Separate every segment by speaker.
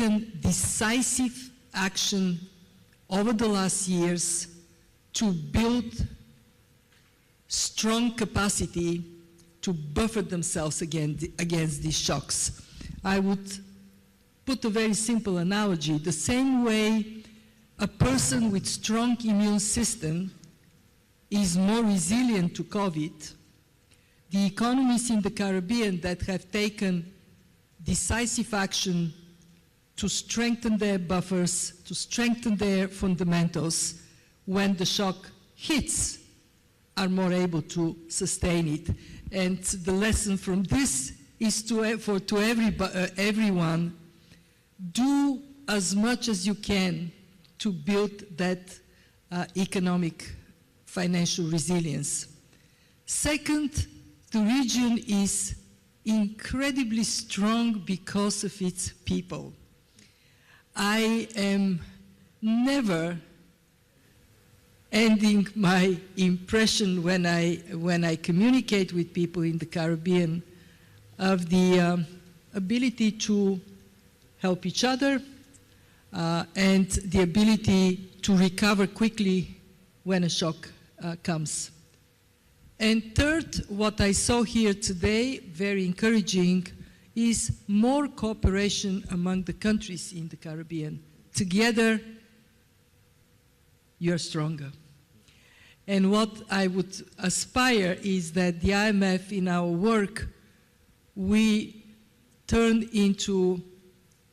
Speaker 1: taken decisive action over the last years to build strong capacity to buffer themselves against these shocks. I would put a very simple analogy. The same way a person with strong immune system is more resilient to COVID, the economies in the Caribbean that have taken decisive action to strengthen their buffers, to strengthen their fundamentals, when the shock hits, are more able to sustain it. And the lesson from this is to everyone, do as much as you can to build that economic financial resilience. Second, the region is incredibly strong because of its people. I am never ending my impression when I communicate with people in the Caribbean of the ability to help each other and the ability to recover quickly when a shock comes. And third, what I saw here today, very encouraging, is more cooperation among the countries in the Caribbean. Together, you're stronger. And what I would aspire is that the IMF, in our work, we turn into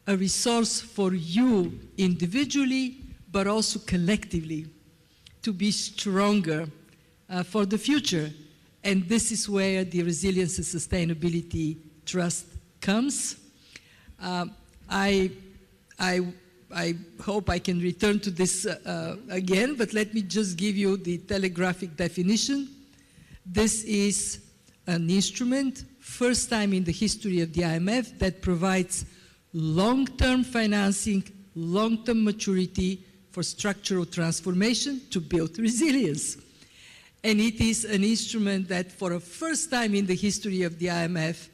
Speaker 1: a resource for you individually, but also collectively, to be stronger for the future. And this is where the Resilience and Sustainability Trust comes. I hope I can return to this again, but let me just give you the telegraphic definition. This is an instrument, first time in the history of the IMF, that provides long-term financing, long-term maturity for structural transformation to build resilience. And it is an instrument that, for the first time in the history of the IMF,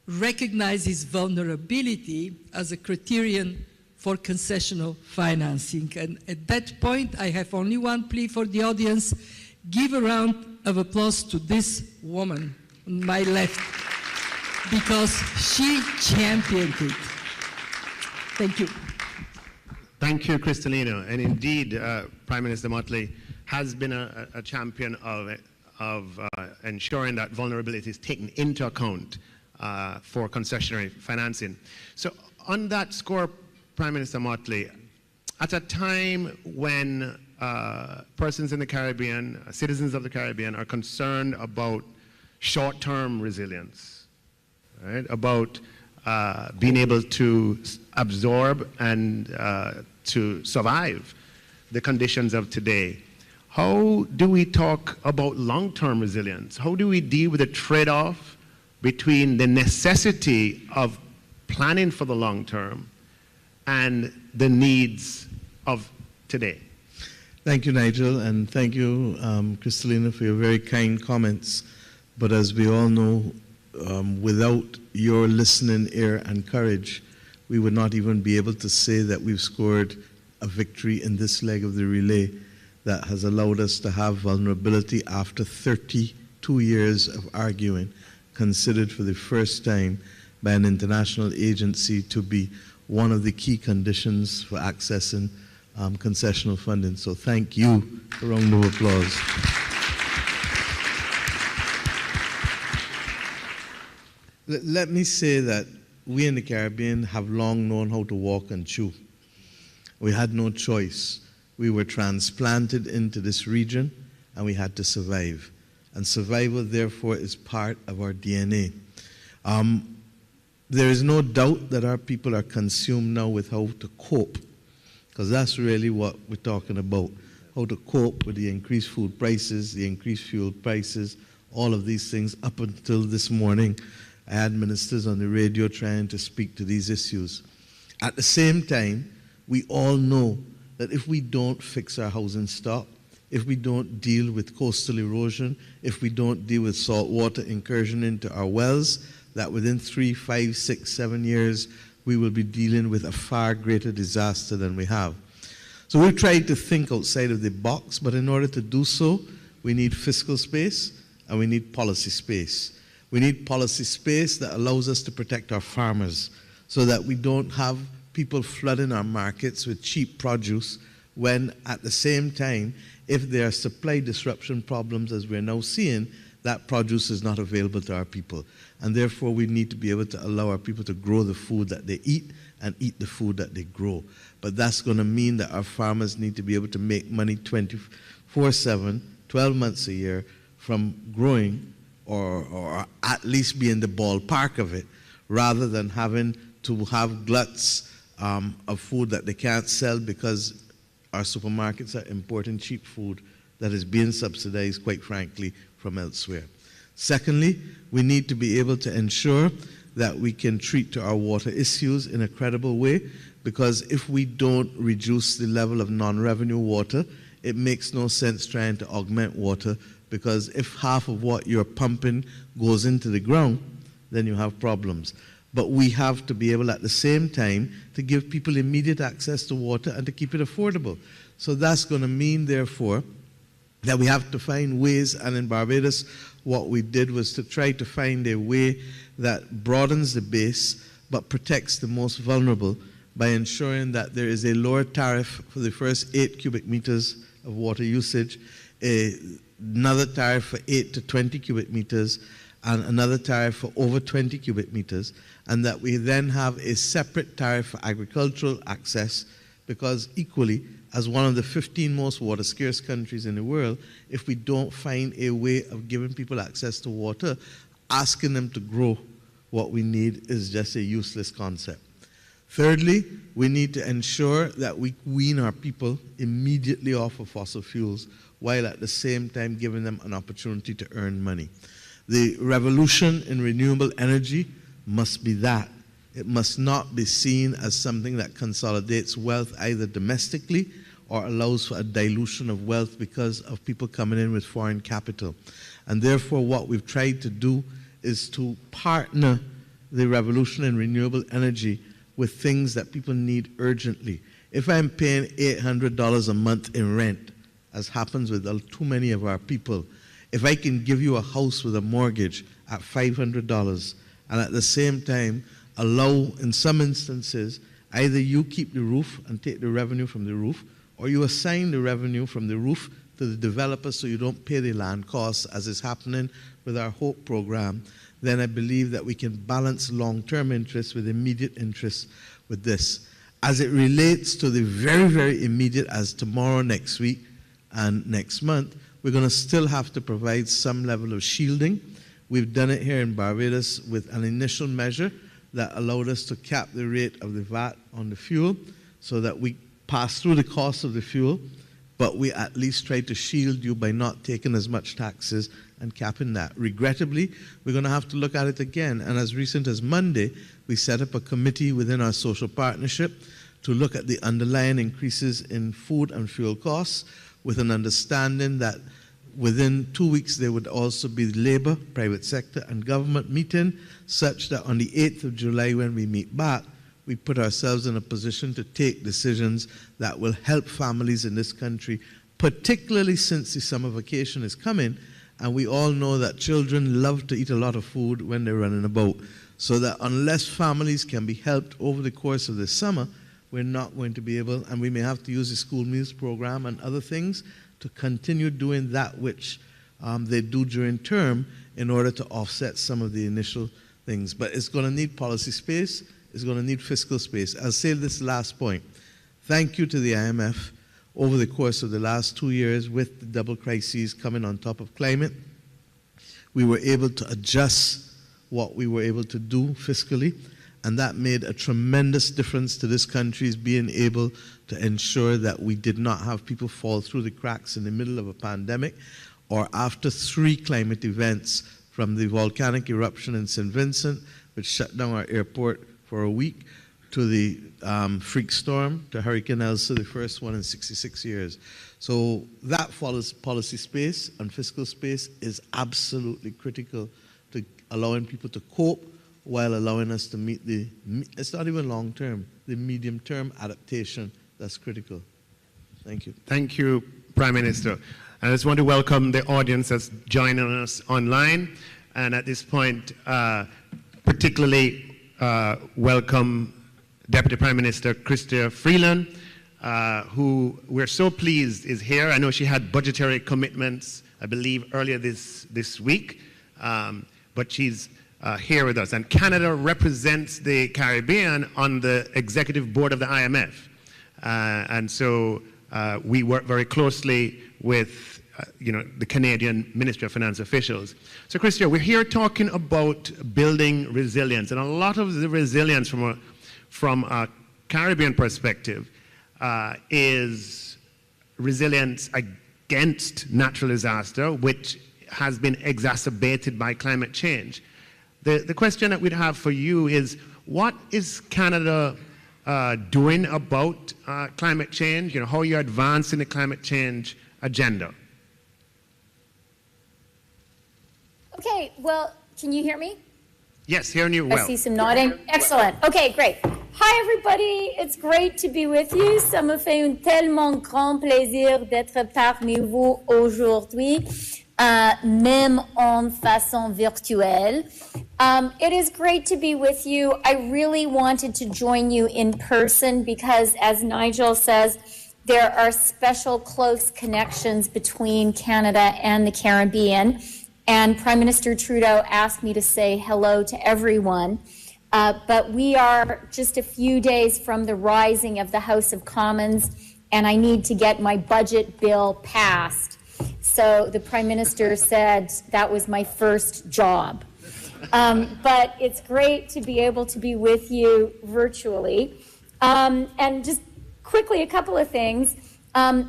Speaker 1: recognizes vulnerability as a criterion for concessional financing. And at that point, I have only one plea for the audience. Give a round of applause to this woman on my left, because she championed it. Thank you.
Speaker 2: Thank you, Kristalina. And indeed, Prime Minister Motley has been a champion of ensuring that vulnerability is taken into account for concessionary financing. So on that score, Prime Minister Motley, at a time when persons in the Caribbean, citizens of the Caribbean, are concerned about short-term resilience, right? About being able to absorb and to survive the conditions of today, how do we talk about long-term resilience? How do we deal with the trade-off between the necessity of planning for the long term and the needs of today?
Speaker 3: Thank you, Nigel, and thank you, Kristalina, for your very kind comments. But as we all know, without your listening ear and courage, we would not even be able to say that we've scored a victory in this leg of the relay that has allowed us to have vulnerability after 32 years of arguing, considered for the first time by an international agency to be one of the key conditions for accessing concessional funding. So thank you. A round of applause. Let me say that we in the Caribbean have long known how to walk and chew. We had no choice. We were transplanted into this region and we had to survive. And survival, therefore, is part of our DNA. There is no doubt that our people are consumed now with how to cope, because that's really what we're talking about, how to cope with the increased food prices, the increased fuel prices, all of these things. Up until this morning, I had ministers on the radio trying to speak to these issues. At the same time, we all know that if we don't fix our housing stock, if we don't deal with coastal erosion, if we don't deal with saltwater incursion into our wells, that within 3, 5, 6, 7 years, we will be dealing with a far greater disaster than we have. So we've tried to think outside of the box, but in order to do so, we need fiscal space and we need policy space. We need policy space that allows us to protect our farmers so that we don't have people flooding our markets with cheap produce when at the same time, if there are supply disruption problems as we're now seeing, that produce is not available to our people. And therefore, we need to be able to allow our people to grow the food that they eat and eat the food that they grow. But that's going to mean that our farmers need to be able to make money 24/7, 12 months a year from growing or at least be in the ballpark of it, rather than having to have gluts of food that they can't sell because our supermarkets are importing cheap food that is being subsidized, quite frankly, from elsewhere. Secondly, we need to be able to ensure that we can treat to our water issues in a credible way, because if we don't reduce the level of non-revenue water, it makes no sense trying to augment water, because if half of what you're pumping goes into the ground, then you have problems. But we have to be able at the same time to give people immediate access to water and to keep it affordable. So that's going to mean, therefore, that we have to find ways, and in Barbados, what we did was to try to find a way that broadens the base but protects the most vulnerable by ensuring that there is a lower tariff for the first 8 cubic meters of water usage, another tariff for 8 to 20 cubic meters, and another tariff for over 20 cubic meters, and that we then have a separate tariff for agricultural access, because equally, as one of the 15 most water scarce countries in the world, if we don't find a way of giving people access to water, asking them to grow what we need is just a useless concept. Thirdly, we need to ensure that we wean our people immediately off of fossil fuels, while at the same time giving them an opportunity to earn money. The revolution in renewable energy must be that. It must not be seen as something that consolidates wealth either domestically or allows for a dilution of wealth because of people coming in with foreign capital. And therefore, what we've tried to do is to partner the revolution in renewable energy with things that people need urgently. If I'm paying $800 a month in rent, as happens with too many of our people, if I can give you a house with a mortgage at $500 and at the same time allow, in some instances, either you keep the roof and take the revenue from the roof, or you assign the revenue from the roof to the developer so you don't pay the land costs, as is happening with our HOPE program, then I believe that we can balance long-term interests with immediate interests with this. As it relates to the very, very immediate, as tomorrow, next week, and next month, we're going to still have to provide some level of shielding. We've done it here in Barbados with an initial measure that allowed us to cap the rate of the VAT on the fuel so that we pass through the cost of the fuel, but we at least try to shield you by not taking as much taxes and capping that. Regrettably, we're going to have to look at it again, and as recent as Monday, we set up a committee within our social partnership to look at the underlying increases in food and fuel costs, with an understanding that within 2 weeks there would also be labor, private sector, and government meeting, such that on the 8th of July when we meet back, we put ourselves in a position to take decisions that will help families in this country, particularly since the summer vacation is coming, and we all know that children love to eat a lot of food when they're running about. So that unless families can be helped over the course of the summer, we're not going to be able, and we may have to use the school meals program and other things to continue doing that which they do during term in order to offset some of the initial things. But it's going to need policy space, it's going to need fiscal space. I'll say this last point. Thank you to the IMF. Over the course of the last 2 years, with the double crises coming on top of climate, we were able to adjust what we were able to do fiscally, and that made a tremendous difference to this country's being able to ensure that we did not have people fall through the cracks in the middle of a pandemic or after 3 climate events, from the volcanic eruption in St. Vincent, which shut down our airport for a week, to the freak storm, to Hurricane Elsa, the first one in 66 years. So that follows policy space and fiscal space is absolutely critical to allowing people to cope while allowing us to meet it's not even long term, the medium term adaptation that's critical. Thank you.
Speaker 2: Thank you, Prime Minister. I just want to welcome the audience that's joining us online. And at this point, particularly welcome Deputy Prime Minister Chrystia Freeland, who we're so pleased is here. I know she had budgetary commitments, I believe, earlier this week, but she's here with us. And Canada represents the Caribbean on the executive board of the IMF. And so we work very closely with the Canadian Ministry of Finance officials. So, Chrystia, we're here talking about building resilience, and a lot of the resilience from a Caribbean perspective is resilience against natural disaster, which has been exacerbated by climate change. The question that we'd have for you is, what is Canada doing about climate change? How are you advancing the climate change agenda?
Speaker 4: Okay, well, can you hear me?
Speaker 2: Yes, hearing you well.
Speaker 4: I see some nodding. Excellent. Okay, great. Hi, everybody. It's great to be with you. Ça me fait un tellement grand plaisir d'être parmi vous aujourd'hui, même en façon virtuelle. It is great to be with you. I really wanted to join you in person because, as Nigel says, there are special close connections between Canada and the Caribbean. And Prime Minister Trudeau asked me to say hello to everyone. But we are just a few days from the rising of the House of Commons, and I need to get my budget bill passed. So the Prime Minister said that was my first job. But it's great to be able to be with you virtually. And just quickly, a couple of things.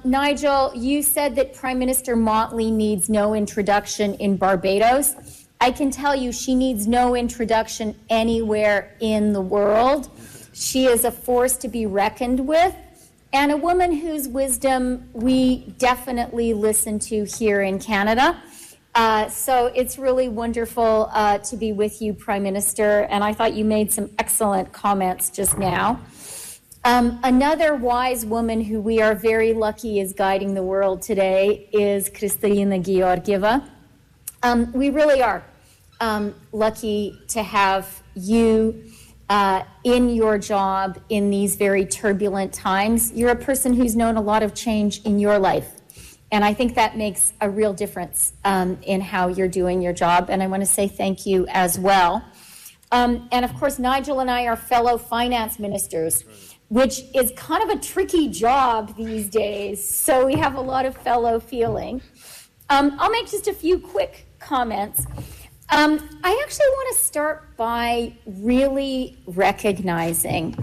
Speaker 4: Nigel, you said that Prime Minister Motley needs no introduction in Barbados. I can tell you she needs no introduction anywhere in the world. She is a force to be reckoned with, and a woman whose wisdom we definitely listen to here in Canada. So it's really wonderful to be with you, Prime Minister, and I thought you made some excellent comments just now. Another wise woman who we are very lucky is guiding the world today is Kristalina Georgieva. We really are lucky to have you in your job in these very turbulent times. You're a person who's known a lot of change in your life, and I think that makes a real difference in how you're doing your job, and I want to say thank you as well. And of course, Nigel and I are fellow finance ministers, which is kind of a tricky job these days, so we have a lot of fellow feeling. I'll make just a few quick comments. I actually want to start by really recognizing,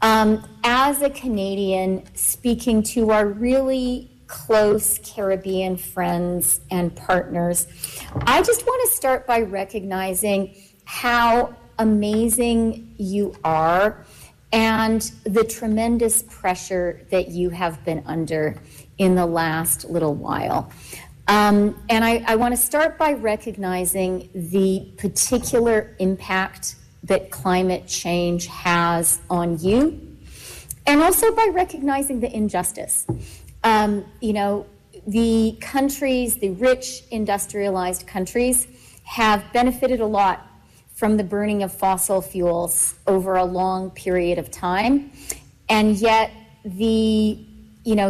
Speaker 4: as a Canadian speaking to our really close Caribbean friends and partners, I just want to start by recognizing how amazing you are and the tremendous pressure that you have been under in the last little while. And I want to start by recognizing the particular impact that climate change has on you, and also by recognizing the injustice. The countries, the rich industrialized countries, have benefited a lot from the burning of fossil fuels over a long period of time, and yet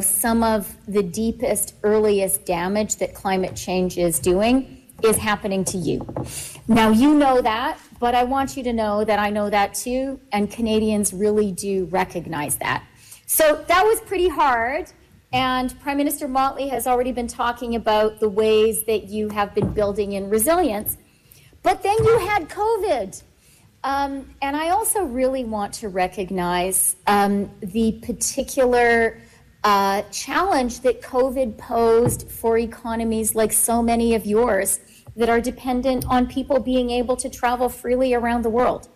Speaker 4: some of the deepest, earliest damage that climate change is doing is happening to you. Now, you know that, but I want you to know that I know that too, and Canadians really do recognize that. So that was pretty hard, and Prime Minister Motley has already been talking about the ways that you have been building in resilience. But then you had COVID. And I also really want to recognize the particular challenge that COVID posed for economies like so many of yours that are dependent on people being able to travel freely around the world.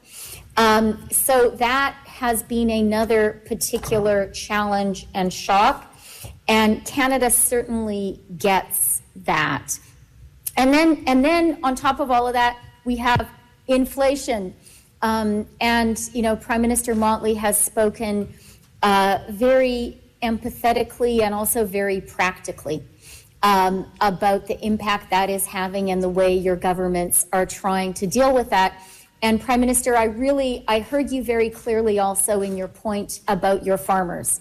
Speaker 4: So that has been another particular challenge and shock, and Canada certainly gets that. And then on top of all of that, we have inflation. And, you know, Prime Minister Motley has spoken very empathetically and also very practically about the impact that is having and the way your governments are trying to deal with that. And Prime Minister, I heard you very clearly also in your point about your farmers,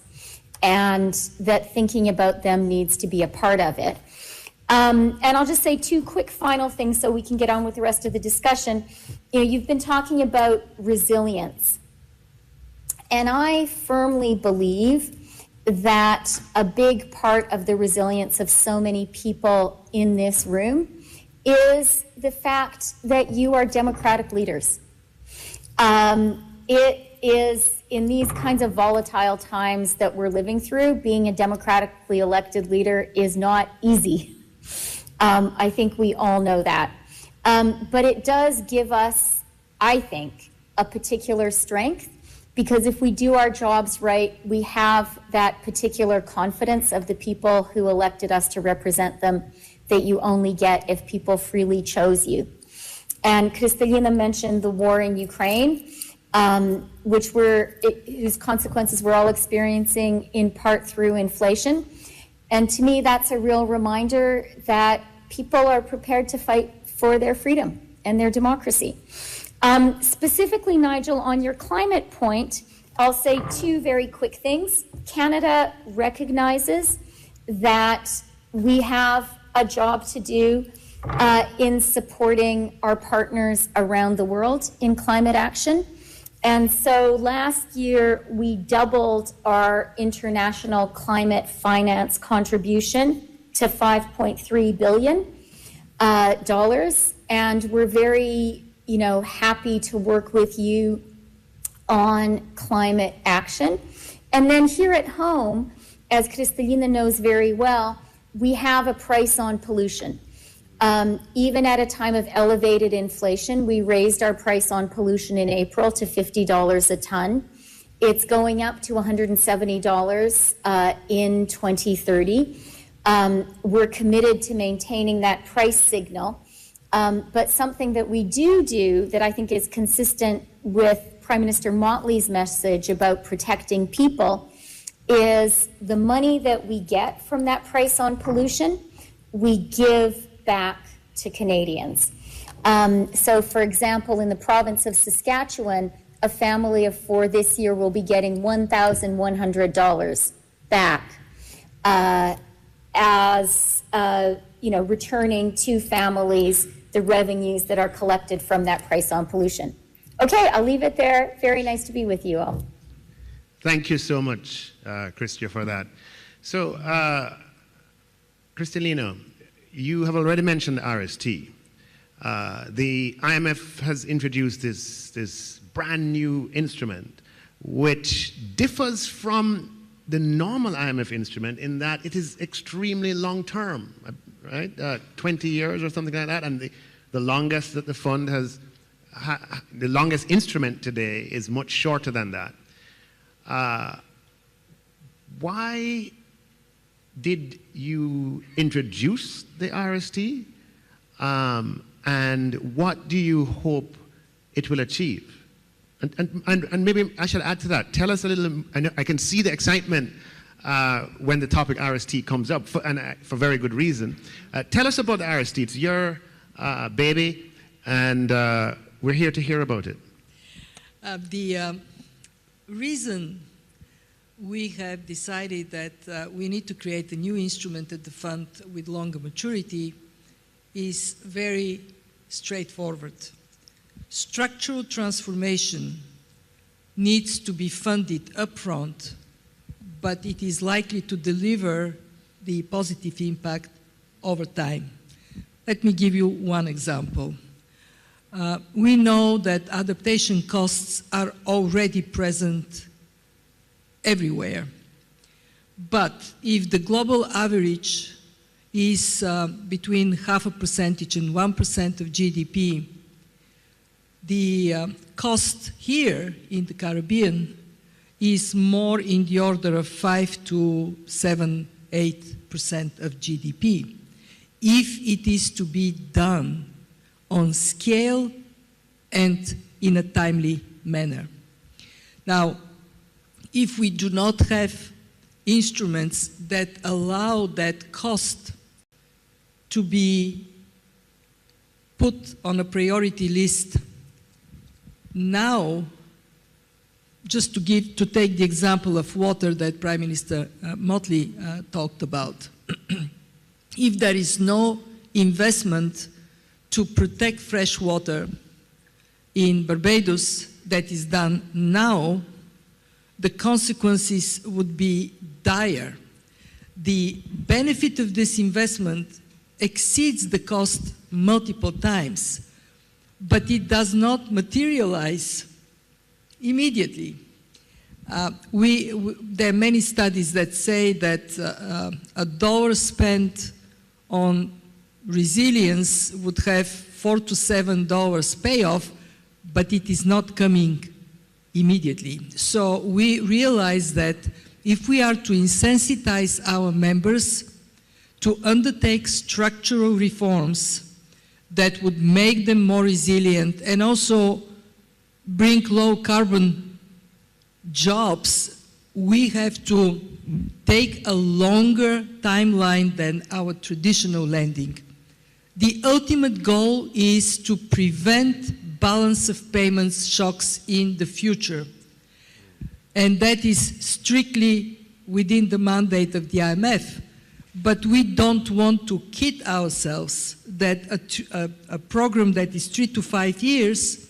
Speaker 4: and that thinking about them needs to be a part of it. And I'll just say two quick final things so we can get on with the rest of the discussion. You know, you've been talking about resilience. And I firmly believe that a big part of the resilience of so many people in this room is the fact that you are democratic leaders. It is, in these kinds of volatile times that we're living through, being a democratically elected leader is not easy. I think we all know that. But it does give us, I think, a particular strength, because if we do our jobs right, we have that particular confidence of the people who elected us to represent them that you only get if people freely chose you. And Kristalina mentioned the war in Ukraine, whose consequences we're all experiencing in part through inflation. And to me, that's a real reminder that people are prepared to fight for their freedom and their democracy. Specifically, Nigel, on your climate point, I'll say two very quick things. Canada recognizes that we have a job to do in supporting our partners around the world in climate action. And so last year, we doubled our international climate finance contribution to $5.3 billion. And we're very, happy to work with you on climate action. And then here at home, as Kristalina knows very well, we have a price on pollution. Even at a time of elevated inflation, we raised our price on pollution in April to $50 a ton. It's going up to $170 in 2030. We're committed to maintaining that price signal. But something that we do that I think is consistent with Prime Minister Motley's message about protecting people is the money that we get from that price on pollution, we give back to Canadians. So, for example, in the province of Saskatchewan, a family of 4 this year will be getting $1,100 back as returning to families the revenues that are collected from that price on pollution. Okay, I'll leave it there. Very nice to be with you all.
Speaker 2: Thank you so much, Christia, for that. So, Kristalina, you have already mentioned RST. The IMF has introduced this brand new instrument, which differs from the normal IMF instrument in that it is extremely long-term, right? 20 years or something like that, and the longest that the fund has, the longest instrument today is much shorter than that. Why did you introduce the RST, and what do you hope it will achieve? And maybe I should add to that. Tell us a little. I can see the excitement when the topic RST comes up, for very good reason. Tell us about the RST. It's your baby, and we're here to hear about it.
Speaker 1: The reason we have decided that we need to create a new instrument at the fund with longer maturity is very straightforward. Structural transformation needs to be funded upfront, but it is likely to deliver the positive impact over time. Let me give you one example. We know that adaptation costs are already present everywhere. But if the global average is between 0.5% and 1% of GDP, the cost here in the Caribbean is more in the order of 5 to 7, 8% of GDP. If it is to be done on scale and in a timely manner. Now, if we do not have instruments that allow that cost to be put on a priority list now, just to take the example of water that Prime Minister Motley talked about. If there is no investment to protect fresh water in Barbados that is done now, the consequences would be dire. The benefit of this investment exceeds the cost multiple times, but it does not materialize immediately. There are many studies that say that $1 spent on resilience would have $4 to $7 payoff, but it is not coming immediately. So we realize that if we are to insensitize our members to undertake structural reforms that would make them more resilient and also bring low carbon jobs, we have to take a longer timeline than our traditional lending. The ultimate goal is to prevent balance of payments shocks in the future. And that is strictly within the mandate of the IMF. But we don't want to kid ourselves that a program that is 3 to 5 years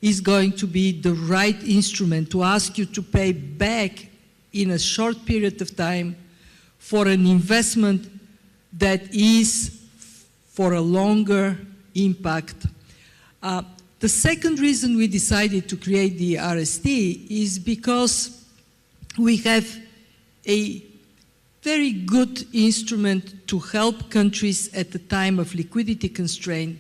Speaker 1: is going to be the right instrument to ask you to pay back in a short period of time for an investment that is for a longer impact. The second reason we decided to create the RST is because we have a very good instrument to help countries at the time of liquidity constraint,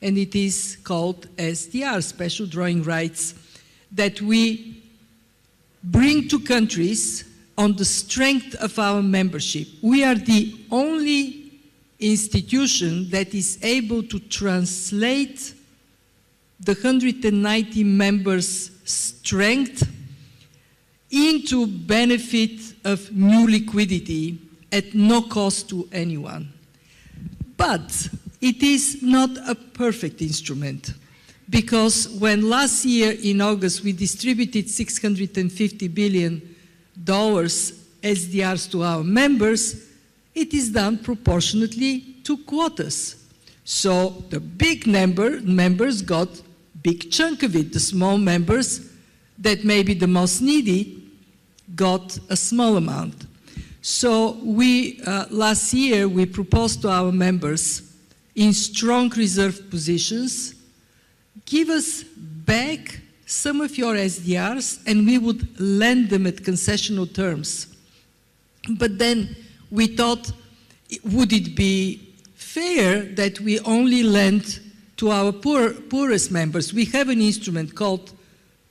Speaker 1: and it is called SDR, Special Drawing Rights, that we bring to countries on the strength of our membership. We are the only institution that is able to translate the 190 members' strength into benefit of new liquidity at no cost to anyone. But it is not a perfect instrument, because when last year in August we distributed $650 billion SDRs to our members, it is done proportionately to quotas. So the big members got a big chunk of it. The small members that may be the most needy got a small amount. So last year we proposed to our members in strong reserve positions, give us back some of your SDRs and we would lend them at concessional terms. But then we thought, would it be fair that we only lend to our poorest members? We have an instrument called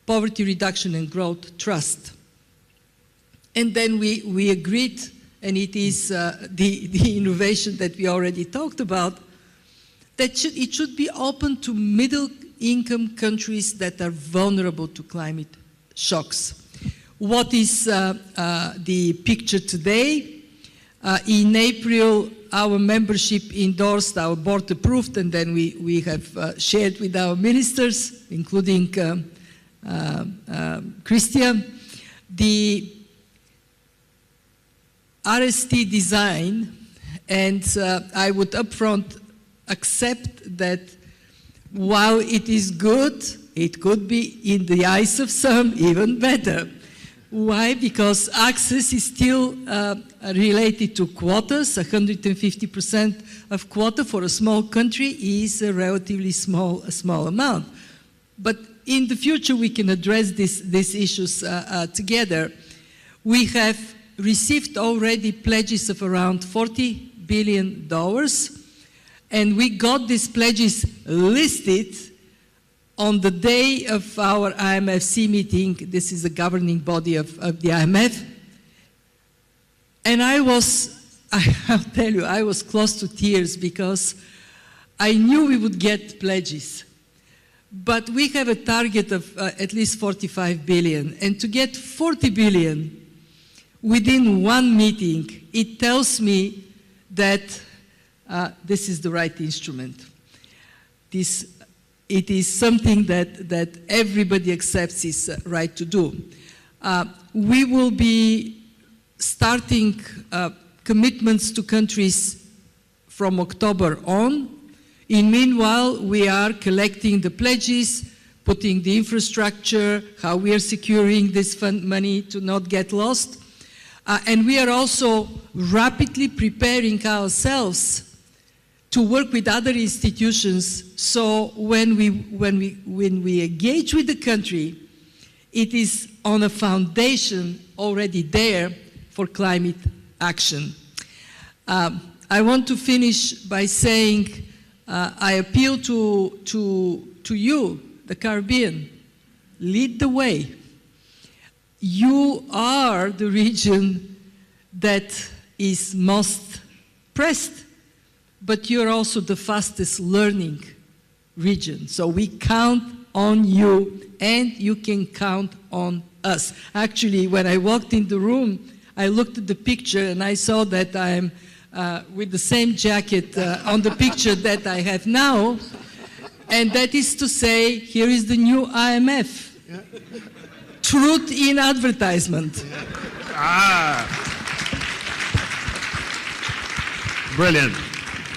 Speaker 1: Poverty Reduction and Growth Trust. And then we agreed, and it is the innovation that we already talked about, that it should be open to middle-income countries that are vulnerable to climate shocks. What is the picture today? In April, our membership endorsed, our board approved, and then we have shared with our ministers, including Christian, the RST design, and I would upfront accept that while it is good, it could be, in the eyes of some, even better. Why? Because access is still related to quotas. 150% of quota for a small country is a relatively small amount. But in the future, we can address these issues together. We have received already pledges of around $40 billion, and we got these pledges listed on the day of our IMFC meeting. This is the governing body of the IMF. And I'll tell you, I was close to tears because I knew we would get pledges. but we have a target of at least 45 billion. And to get 40 billion within one meeting, it tells me that this is the right instrument. It is something that everybody accepts is right to do. We will be starting commitments to countries from October on. In meanwhile, we are collecting the pledges, putting the infrastructure, how we are securing this fund money to not get lost. And we are also rapidly preparing ourselves to work with other institutions, so when we engage with the country, it is on a foundation already there for climate action. I want to finish by saying I appeal to you, the Caribbean, lead the way. You are the region that is most pressed, but you're also the fastest learning region. So we count on you, and you can count on us. Actually, when I walked in the room, I looked at the picture and I saw that I'm with the same jacket on the picture that I have now. And that is to say, here is the new IMF. Yeah. Truth in advertisement.
Speaker 2: Ah. Brilliant.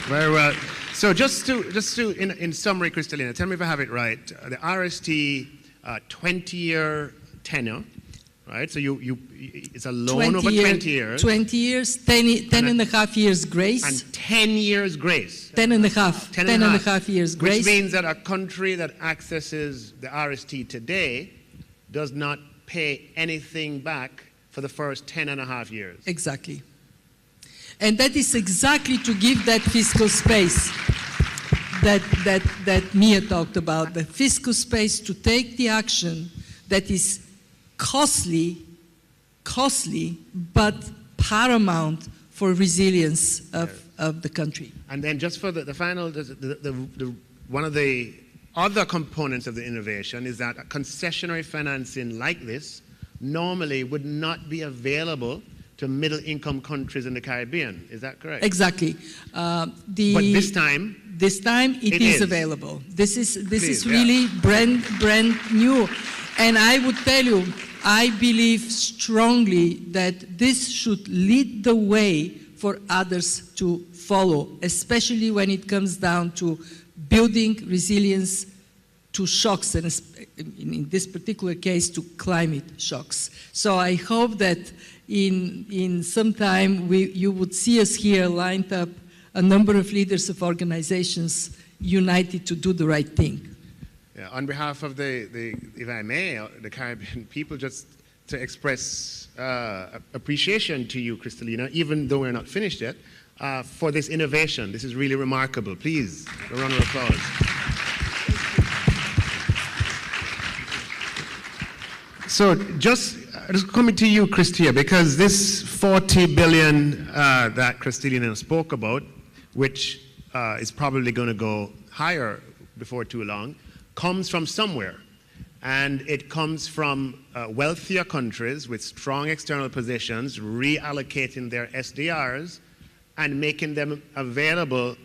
Speaker 2: Very well. So just to in summary, Kristalina, tell me if I have it right. The RST 20-year tenure, right? So it's a loan over 20 years.
Speaker 1: 20 years, 10 and a half years grace.
Speaker 2: And 10 years grace.
Speaker 1: 10 and a half years grace.
Speaker 2: Which means that a country that accesses the RST today does not pay anything back for the first 10 and a half years.
Speaker 1: Exactly. And that is exactly to give that fiscal space that Mia talked about, the fiscal space to take the action that is costly, but paramount for resilience of the country.
Speaker 2: And then just for the final, one of the other components of the innovation is that a concessionary financing like this normally would not be available to middle-income countries in the Caribbean. Is that correct?
Speaker 1: Exactly.
Speaker 2: But this time
Speaker 1: it is available. This is really brand new. And I would tell you, I believe strongly that this should lead the way for others to follow, especially when it comes down to building resilience to shocks, and in this particular case, to climate shocks. So I hope that in some time you would see us here lined up, a number of leaders of organizations united to do the right thing.
Speaker 2: Yeah, on behalf of if I may, the Caribbean people, just to express appreciation to you, Kristalina, even though we're not finished yet, for this innovation. This is really remarkable. Please, a round of applause. So just coming to you, Kristia, because this 40 billion that Kristalina spoke about, which is probably going to go higher before too long, comes from somewhere. And it comes from wealthier countries with strong external positions reallocating their SDRs and making them available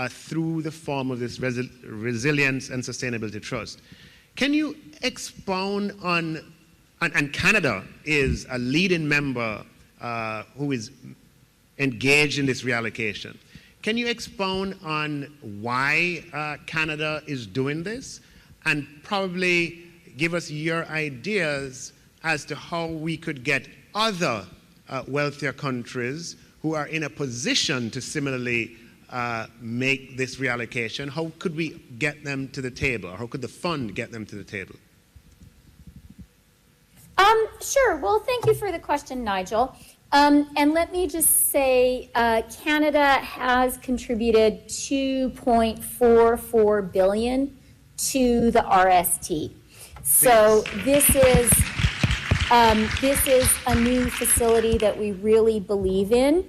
Speaker 2: through the form of this resilience and sustainability trust. Can you expound on, and Canada is a leading member who is engaged in this reallocation. Can you expound on why Canada is doing this, and probably give us your ideas as to how we could get other wealthier countries who are in a position to similarly make this reallocation? How could we get them to the table? Or how could the fund get them to the table?
Speaker 4: Sure. Well, thank you for the question, Nigel. And let me just say, Canada has contributed $2.44 billion to the RST. So this is a new facility that we really believe in.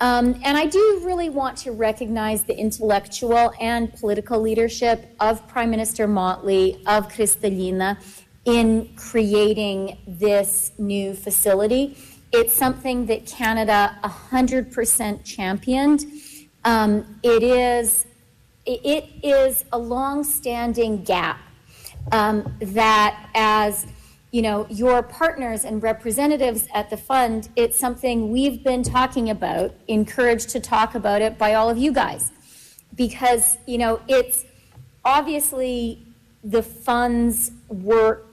Speaker 4: And I do really want to recognize the intellectual and political leadership of Prime Minister Motley, of Kristalina, in creating this new facility. It's something that Canada 100% championed. It is a long-standing gap that, as you know, your partners and representatives at the fund, it's something we've been talking about, encouraged to talk about it by all of you guys, because you know it's obviously the fund's work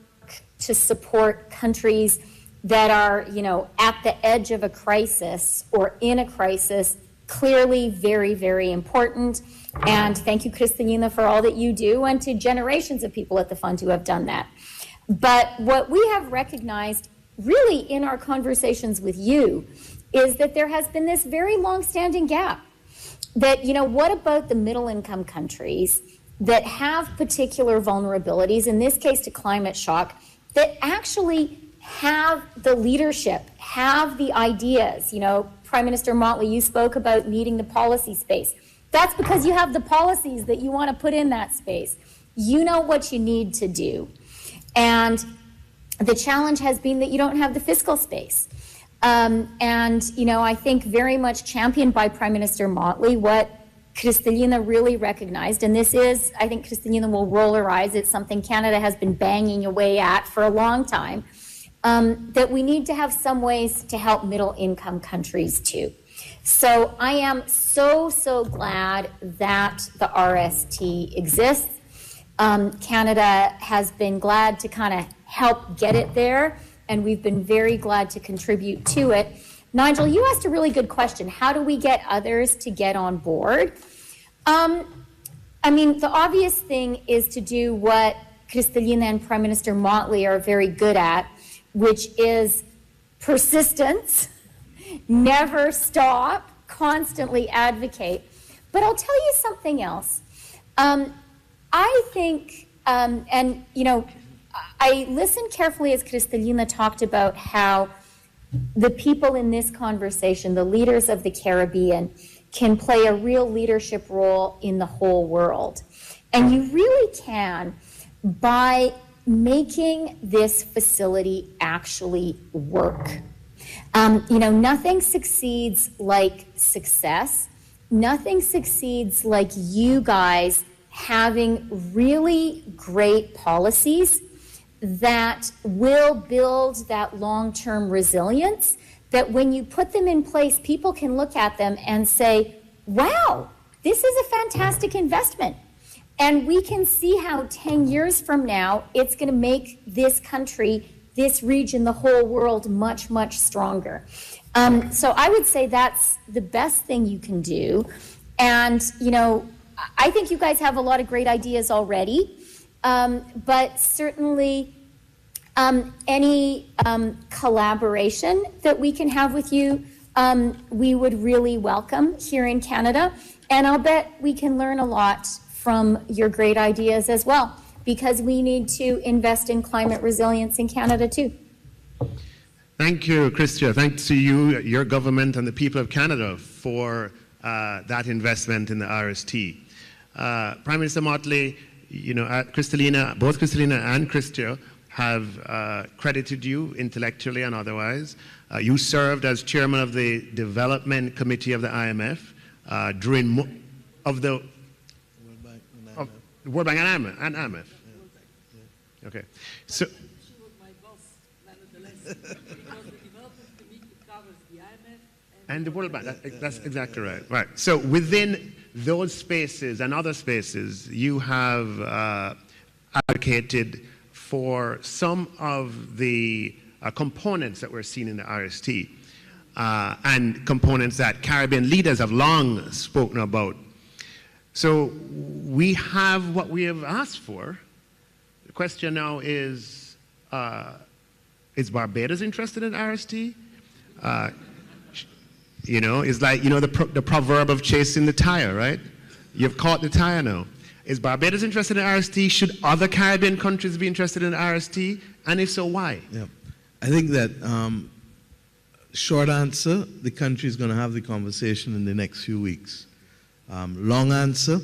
Speaker 4: to support countries that are, you know, at the edge of a crisis or in a crisis, clearly very, very important. And thank you, Kristalina, for all that you do, and to generations of people at the fund who have done that. But what we have recognized really in our conversations with you is that there has been this very long-standing gap. That, you know, what about the middle-income countries that have particular vulnerabilities, in this case to climate shock, that actually have the leadership, have the ideas? You know, Prime Minister Motley, you spoke about needing the policy space. That's because you have the policies that you want to put in that space. You know what you need to do. And the challenge has been that you don't have the fiscal space. And, you know, I think very much championed by Prime Minister Motley, what Kristalina really recognized, and this is, I think Kristalina will roll her eyes, it's something Canada has been banging away at for a long time, that we need to have some ways to help middle-income countries too. So I am so, so glad that the RST exists. Canada has been glad to kind of help get it there, and we've been very glad to contribute to it. Nigel, you asked a really good question. How do we get others to get on board? I mean, the obvious thing is to do what Kristalina and Prime Minister Motley are very good at, which is persistence, never stop, constantly advocate. But I'll tell you something else. I think, and you know, I listened carefully as Kristalina talked about how the people in this conversation, the leaders of the Caribbean, can play a real leadership role in the whole world. And you really can by making this facility actually work. You know, nothing succeeds like success. Nothing succeeds like you guys having really great policies that will build that long-term resilience, that when you put them in place, people can look at them and say, wow, this is a fantastic investment. And we can see how 10 years from now, it's going to make this country, this region, the whole world much, much stronger. So I would say that's the best thing you can do. And, you know, I think you guys have a lot of great ideas already, but certainly any collaboration that we can have with you, we would really welcome here in Canada. And I'll bet we can learn a lot from your great ideas as well, because we need to invest in climate resilience in Canada too.
Speaker 2: Thank you, Christia. Thanks to you, your government, and the people of Canada for that investment in the RST. Prime Minister Motley, you know, Kristalina, both Kristalina and Christia have credited you intellectually and otherwise. You served as chairman of the Development Committee of the IMF during of the World Bank and IMF. Yeah. Okay, so.
Speaker 1: She was my boss, nonetheless, because the Development Committee covers the IMF
Speaker 2: and the World Bank. That's exactly right. Right. So within those spaces and other spaces, you have advocated for some of the components that we're seeing in the RST and components that Caribbean leaders have long spoken about. So we have what we have asked for. The question now is Barbados interested in RST? You know, it's like, you know, the proverb of chasing the tire, right? You've caught the tire now. Is Barbados interested in RST? Should other Caribbean countries be interested in RST? And if so, why?
Speaker 3: Yeah. I think that Short answer, the country is going to have the conversation in the next few weeks. Long answer,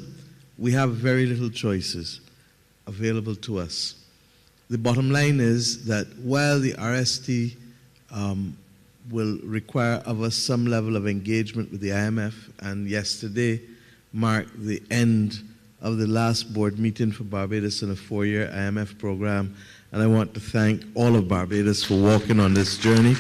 Speaker 3: we have very little choices available to us. The bottom line is that while the RST will require of us some level of engagement with the IMF, and yesterday marked the end of the last board meeting for Barbados in a 4-year IMF program, and I want to thank all of Barbados for walking on this journey.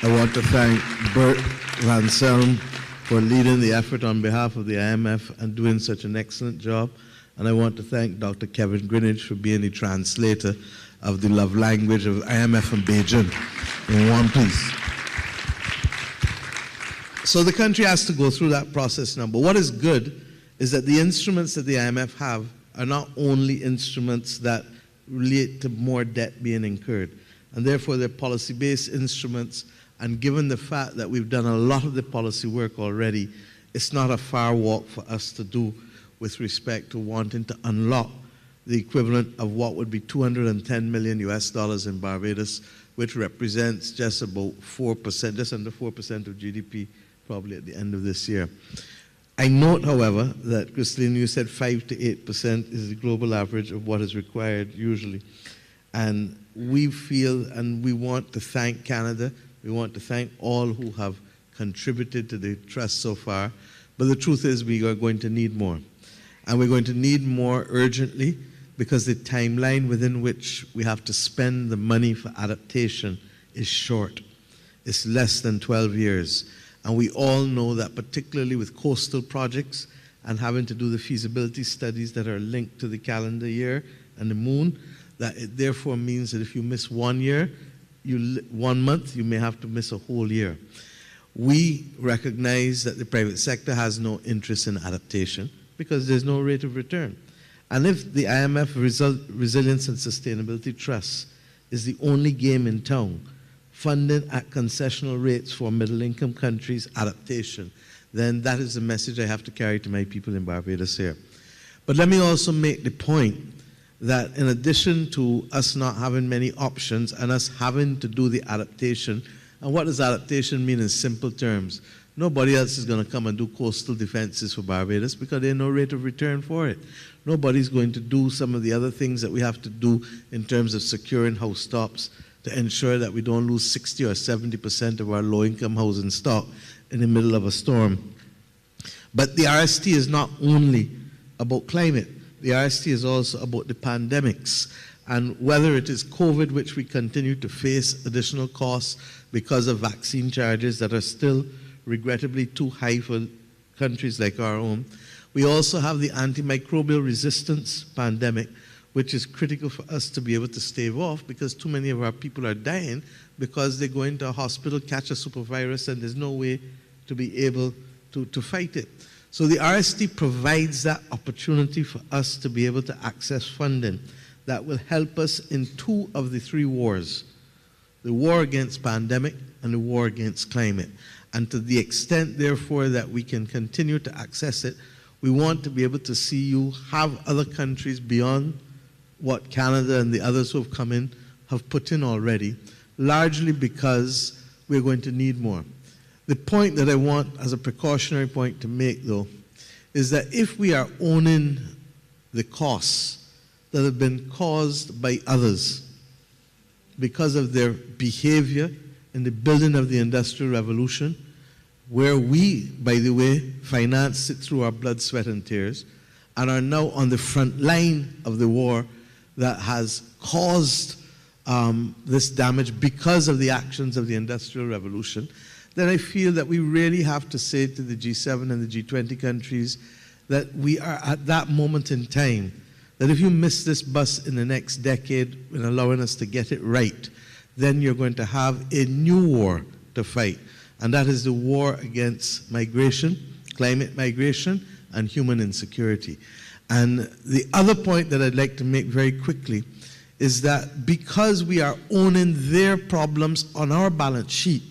Speaker 3: I want to thank Bert Van Selm for leading the effort on behalf of the IMF and doing such an excellent job. And I want to thank Dr. Kevin Greenidge for being the translator of the love language of IMF and Beijing in one piece. So the country has to go through that process now. But what is good is that the instruments that the IMF have are not only instruments that relate to more debt being incurred, and therefore they're policy-based instruments. And given the fact that we've done a lot of the policy work already, it's not a far walk for us to do with respect to wanting to unlock the equivalent of what would be $210 million in Barbados, which represents just about 4%, just under 4% of GDP, probably at the end of this year. I note, however, that Christine, you said 5 to 8% is the global average of what is required usually. And we feel, and we want to thank Canada, we want to thank all who have contributed to the trust so far, but the truth is we are going to need more. And we're going to need more urgently because the timeline within which we have to spend the money for adaptation is short. It's less than 12 years. And we all know that particularly with coastal projects and having to do the feasibility studies that are linked to the calendar year and the moon, that it therefore means that if you miss 1 year, 1 month, you may have to miss a whole year. We recognize that the private sector has no interest in adaptation because there's no rate of return. And if the IMF Resilience and Sustainability Trust is the only game in town, funding at concessional rates for middle-income countries' adaptation, then that is the message I have to carry to my people in Barbados here. But let me also make the point that in addition to us not having many options and us having to do the adaptation, and what does adaptation mean in simple terms? Nobody else is going to come and do coastal defenses for Barbados because there's no rate of return for it. Nobody's going to do some of the other things that we have to do in terms of securing house tops to ensure that we don't lose 60 or 70% of our low-income housing stock in the middle of a storm. But the RST is not only about climate. The RST is also about the pandemics. And whether it is COVID, which we continue to face additional costs because of vaccine charges that are still regrettably too high for countries like our own. We also have the antimicrobial resistance pandemic, which is critical for us to be able to stave off because too many of our people are dying because they go into a hospital, catch a supervirus, and there's no way to be able to fight it. So the RST provides that opportunity for us to be able to access funding that will help us in 2 of the 3 wars, the war against pandemic and the war against climate. And to the extent, therefore, that we can continue to access it, we want to be able to see you have other countries beyond what Canada and the others who have come in have put in already, largely because we're going to need more. The point that I want as a precautionary point to make, though, is that if we are owning the costs that have been caused by others because of their behavior in the building of the Industrial Revolution, where we, by the way, financed it through our blood, sweat, and tears, and are now on the front line of the war that has caused this damage because of the actions of the Industrial Revolution, then I feel that we really have to say to the G7 and the G20 countries that we are at that moment in time, that if you miss this bus in the next decade in allowing us to get it right, then you're going to have a new war to fight. And that is the war against migration, climate migration, and human insecurity. And the other point that I'd like to make very quickly is that because we are owning their problems on our balance sheet,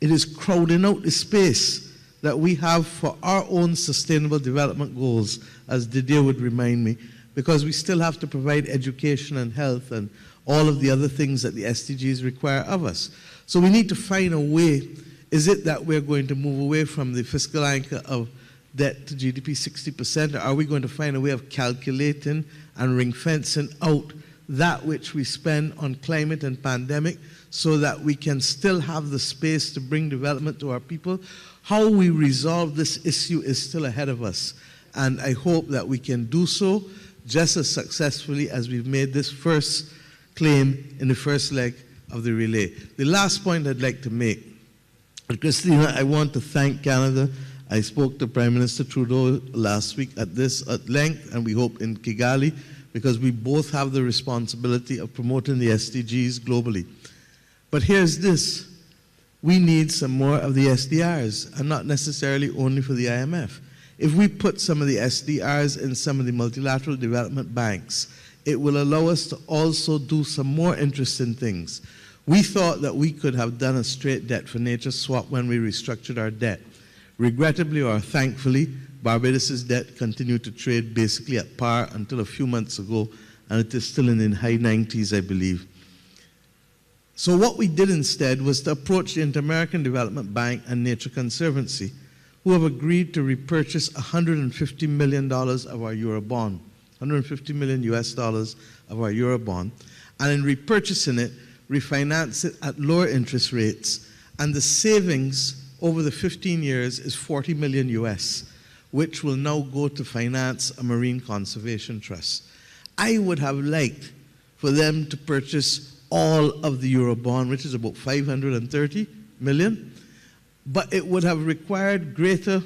Speaker 3: it is crowding out the space that we have for our own sustainable development goals, as Didier would remind me, because we still have to provide education and health and all of the other things that the SDGs require of us. So we need to find a way. Is it that we're going to move away from the fiscal anchor of debt to GDP 60%, or are we going to find a way of calculating and ring fencing out that which we spend on climate and pandemic so that we can still have the space to bring development to our people? How we resolve this issue is still ahead of us. And I hope that we can do so just as successfully as we've made this first claim in the first leg of the relay. The last point I'd like to make, and Christina, I want to thank Canada. I spoke to Prime Minister Trudeau last week at length, and we hope in Kigali, because we both have the responsibility of promoting the SDGs globally. But here's this. We need some more of the SDRs, and not necessarily only for the IMF. If we put some of the SDRs in some of the multilateral development banks, it will allow us to also do some more interesting things. We thought that we could have done a straight debt for nature swap when we restructured our debt. Regrettably or thankfully, Barbados' debt continued to trade basically at par until a few months ago, and it is still in the high 90s, I believe. So what we did instead was to approach the Inter-American Development Bank and Nature Conservancy, who have agreed to repurchase $150 million of our Euro bond, $150 million US dollars of our Euro bond, and in repurchasing it, refinance it at lower interest rates, and the savings over the 15 years is 40 million US, which will now go to finance a marine conservation trust. I would have liked for them to purchase all of the Eurobond, which is about 530 million, but it would have required greater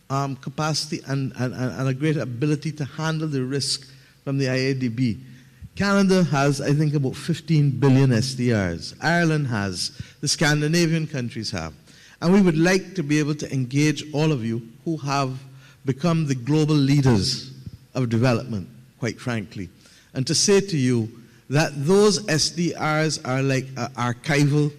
Speaker 3: capacity and a greater ability to handle the risk from the IADB. Canada has, I think, about 15 billion SDRs. Ireland has. The Scandinavian countries have. And we would like to be able to engage all of you who have become the global leaders of development, quite frankly, and to say to you that those SDRs are like an archival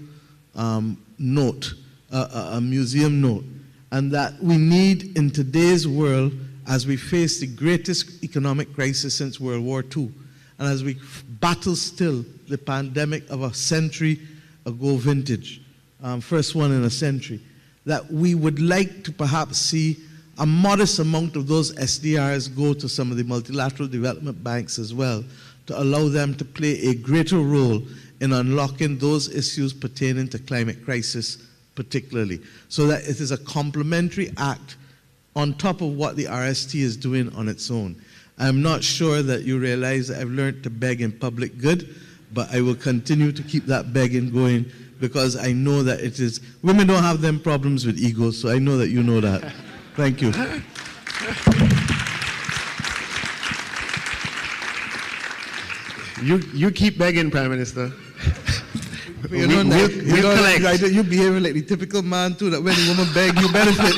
Speaker 3: note, a museum note, and that we need in today's world, as we face the greatest economic crisis since World War II, and as we battle still the pandemic of a century ago vintage, first one in a century, that we would like to perhaps see a modest amount of those SDRs go to some of the multilateral development banks as well, to allow them to play a greater role in unlocking those issues pertaining to climate crisis particularly, so that it is a complementary act on top of what the RST is doing on its own. I'm not sure that you realize that I've learned to beg in public good, but I will continue to keep that begging going, because I know that it is, women don't have them problems with ego, so I know that you know that. Thank you.
Speaker 2: You keep begging, Prime Minister.
Speaker 3: You behave like the typical man too, that when a woman begs, you benefit.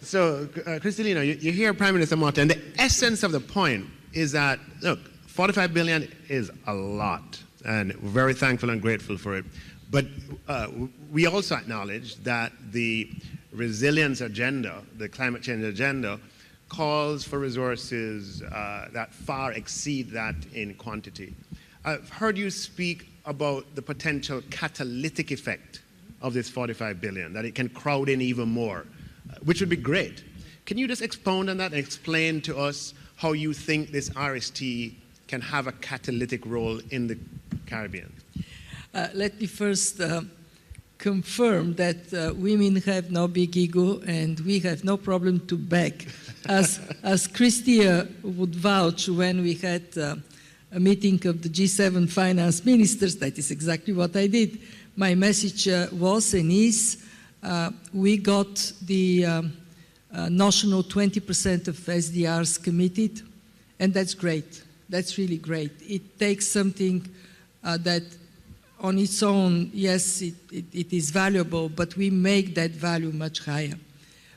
Speaker 2: So, Cristalino, you hear Prime Minister Motta, and the essence of the point is that, look, 45 billion is a lot, and we're very thankful and grateful for it. But we also acknowledge that the resilience agenda, the climate change agenda, calls for resources that far exceed that in quantity. I've heard you speak about the potential catalytic effect of this 45 billion, that it can crowd in even more, which would be great. Can you just expound on that and explain to us how you think this RST can have a catalytic role in the Caribbean?
Speaker 1: Let me first confirm that women have no big ego and we have no problem to beg. As Christia would vouch, when we had a meeting of the G7 finance ministers, that is exactly what I did. My message was and is, we got the notional 20% of SDRs committed, and that's great. That's really great. It takes something that on its own, yes, it is valuable, but we make that value much higher.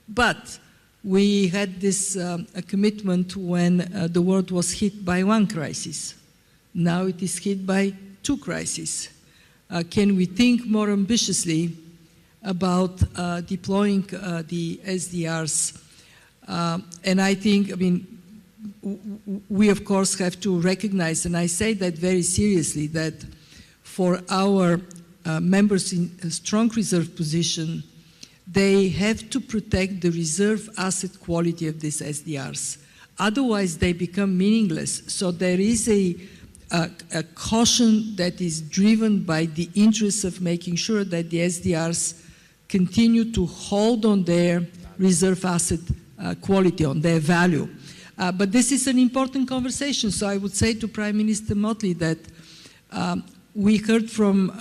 Speaker 1: But we had this a commitment when the world was hit by one crisis. Now it is hit by two crises. Can we think more ambitiously about deploying the SDRs? And I think, I mean, we of course have to recognize, and I say that very seriously, that for our members in a strong reserve position, they have to protect the reserve asset quality of these SDRs. Otherwise, they become meaningless. So there is a caution that is driven by the interest of making sure that the SDRs continue to hold on their reserve asset quality, on their value. But this is an important conversation. So I would say to Prime Minister Motley that we heard from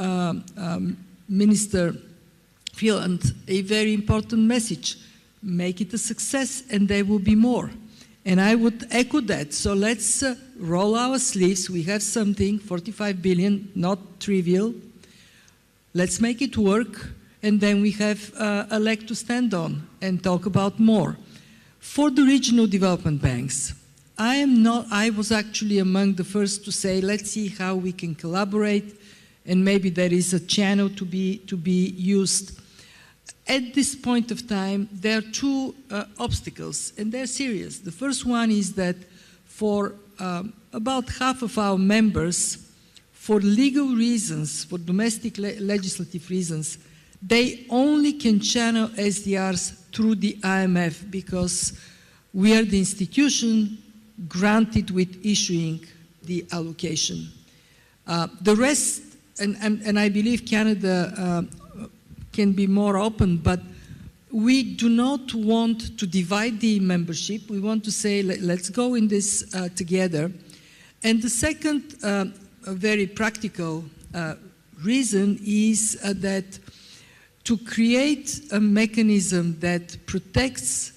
Speaker 1: Minister Freeland a very important message. Make it a success and there will be more. And I would echo that. So let's roll our sleeves. We have something, 45 billion, not trivial. Let's make it work. And then we have a leg to stand on and talk about more. For the regional development banks, I was actually among the first to say, let's see how we can collaborate, and maybe there is a channel to be used. At this point of time, there are two obstacles, and they're serious. The first one is that for about half of our members, for legal reasons, for domestic legislative reasons, they only can channel SDRs through the IMF because we are the institution granted with issuing the allocation. The rest, and I believe Canada can be more open, but we do not want to divide the membership. We want to say, let's go in this together. And the second very practical reason is that to create a mechanism that protects